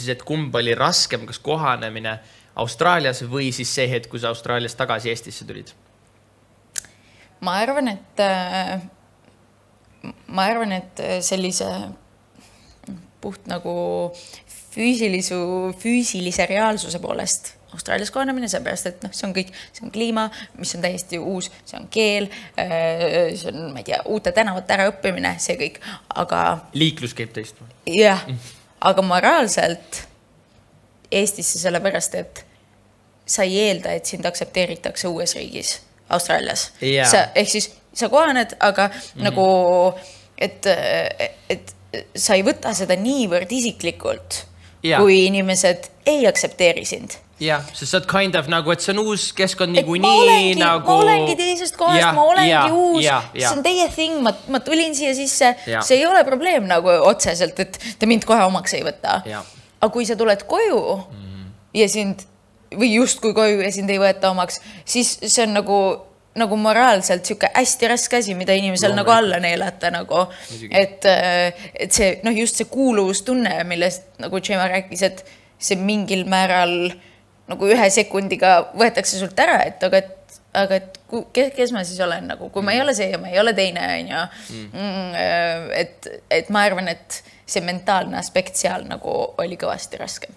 siis, et kumb oli raskem, kas kohanemine Austraalias või siis see hetk, kui sa Austraalias tagasi Eestisse tulid? Ma arvan, et sellise puht nagu füüsilise reaalsuse poolest Austraalias kohanemine, seepärast, et see on kõik, see on kliima, mis on täiesti uus, see on keel, see on, ma ei tea, uute tänavate ära õppimine, see kõik, aga... Liiklus käib teistma. Jah, aga moraalselt Eestisse sellepärast, et sa ei eelda, et sind aksepteeritakse uues riigis, Austraalias. Ehk siis sa kohaned, aga nagu, et sa ei võta seda niivõrd isiklikult, kui inimesed ei aksepteeri sind. Jah, sest sa oled kind of nagu, et see on uus keskkond nii nagu... Ma olengi teisest kohast, ma olengi uus, see on teie thing, ma tulin siia sisse, see ei ole probleem nagu otseselt, et te mind kohe omaks ei võta. Aga kui sa tuled koju ja sind, või justkui koju ja sind ei võeta omaks, siis see on nagu moraalselt siuke hästi raske asi, mida inimesel nagu alla neelata nagu, et see, just see kuuluvustunne, millest nagu Gemma rääkis, et see mingil määral nagu 1 sekundiga võetakse sult ära, aga kes ma siis olen nagu, kui ma ei ole see ja ma ei ole teine, et ma arvan, et see mentaalne aspekt seal nagu oli kõvasti raskem.